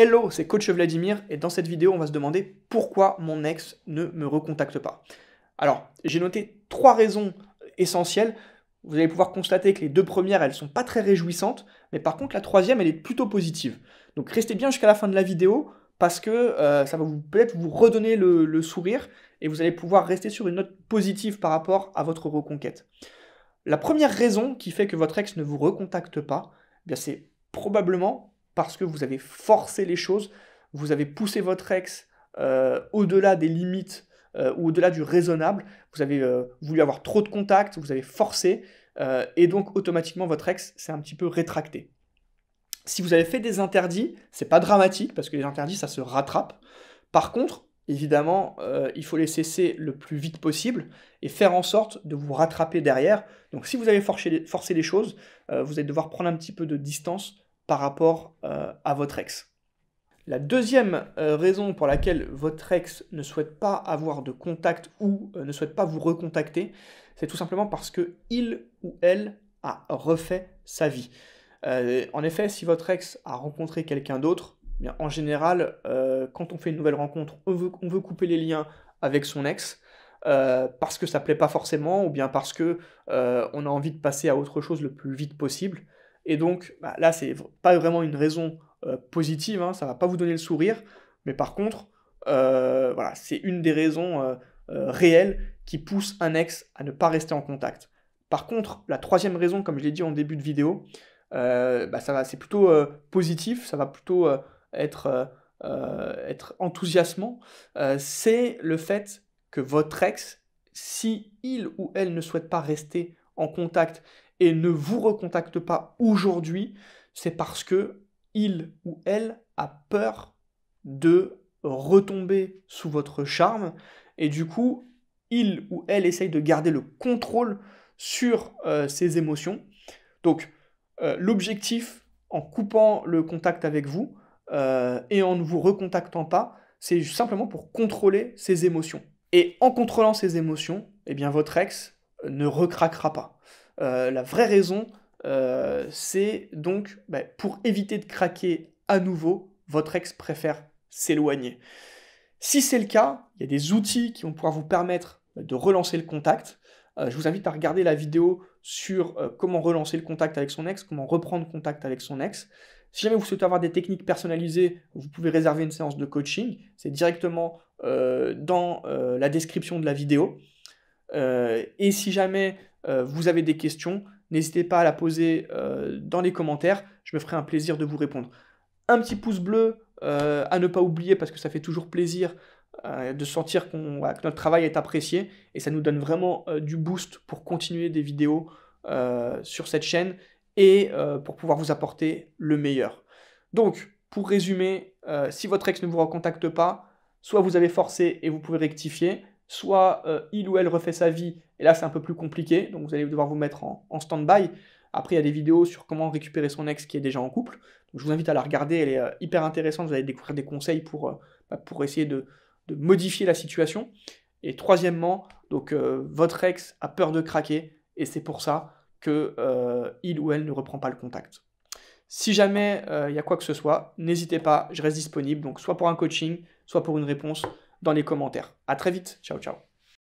Hello, c'est Coach Vladimir et dans cette vidéo, on va se demander pourquoi mon ex ne me recontacte pas. Alors, j'ai noté 3 raisons essentielles. Vous allez pouvoir constater que les 2 premières, elles sont pas très réjouissantes, mais par contre, la troisième, elle est plutôt positive. Donc, restez bien jusqu'à la fin de la vidéo parce que ça va peut-être vous redonner le sourire et vous allez pouvoir rester sur une note positive par rapport à votre reconquête. La première raison qui fait que votre ex ne vous recontacte pas, eh bien c'est probablement parce que vous avez forcé les choses, vous avez poussé votre ex au-delà des limites ou au-delà du raisonnable, vous avez voulu avoir trop de contacts, vous avez forcé, et donc automatiquement votre ex s'est un petit peu rétracté. Si vous avez fait des interdits, c'est pas dramatique parce que les interdits ça se rattrape. Par contre, évidemment, il faut les cesser le plus vite possible et faire en sorte de vous rattraper derrière. Donc si vous avez forcé les choses, vous allez devoir prendre un petit peu de distance par rapport à votre ex. La deuxième raison pour laquelle votre ex ne souhaite pas avoir de contact ou ne souhaite pas vous recontacter, c'est tout simplement parce que il ou elle a refait sa vie. En effet, si votre ex a rencontré quelqu'un d'autre, eh bien, en général, quand on fait une nouvelle rencontre, on veut couper les liens avec son ex, parce que ça plaît pas forcément, ou bien parce que on a envie de passer à autre chose le plus vite possible. Et donc, bah, là, c'est pas vraiment une raison positive, hein, ça va pas vous donner le sourire, mais par contre, voilà, c'est une des raisons réelles qui pousse un ex à ne pas rester en contact. Par contre, la troisième raison, comme je l'ai dit en début de vidéo, bah, c'est plutôt positif, ça va plutôt être enthousiasmant. C'est le fait que votre ex, si il ou elle ne souhaite pas rester en contact et ne vous recontacte pas aujourd'hui, c'est parce que il ou elle a peur de retomber sous votre charme et du coup, il ou elle essaye de garder le contrôle sur ses émotions. Donc, l'objectif, en coupant le contact avec vous et en ne vous recontactant pas, c'est simplement pour contrôler ses émotions. Et en contrôlant ses émotions, eh bien, votre ex ne recraquera pas. La vraie raison, c'est donc pour éviter de craquer à nouveau, votre ex préfère s'éloigner. Si c'est le cas, il y a des outils qui vont pouvoir vous permettre de relancer le contact. Je vous invite à regarder la vidéo sur comment relancer le contact avec son ex, comment reprendre contact avec son ex. Si jamais vous souhaitez avoir des techniques personnalisées, vous pouvez réserver une séance de coaching. C'est directement dans la description de la vidéo. Et si jamais vous avez des questions, n'hésitez pas à la poser dans les commentaires. Je me ferai un plaisir de vous répondre. Un petit pouce bleu à ne pas oublier parce que ça fait toujours plaisir de sentir que notre travail est apprécié et ça nous donne vraiment du boost pour continuer des vidéos sur cette chaîne et pour pouvoir vous apporter le meilleur. Donc, pour résumer, si votre ex ne vous recontacte pas, soit vous avez forcé et vous pouvez rectifier, soit il ou elle refait sa vie et là c'est un peu plus compliqué, donc vous allez devoir vous mettre en stand-by. Après, il y a des vidéos sur comment récupérer son ex qui est déjà en couple. Donc, je vous invite à la regarder, elle est hyper intéressante. Vous allez découvrir des conseils pour essayer de modifier la situation. Et troisièmement, donc, votre ex a peur de craquer et c'est pour ça que il ou elle ne reprend pas le contact. Si jamais il y a quoi que ce soit, n'hésitez pas, je reste disponible. Donc, soit pour un coaching, soit pour une réponse dans les commentaires. À très vite. Ciao, ciao.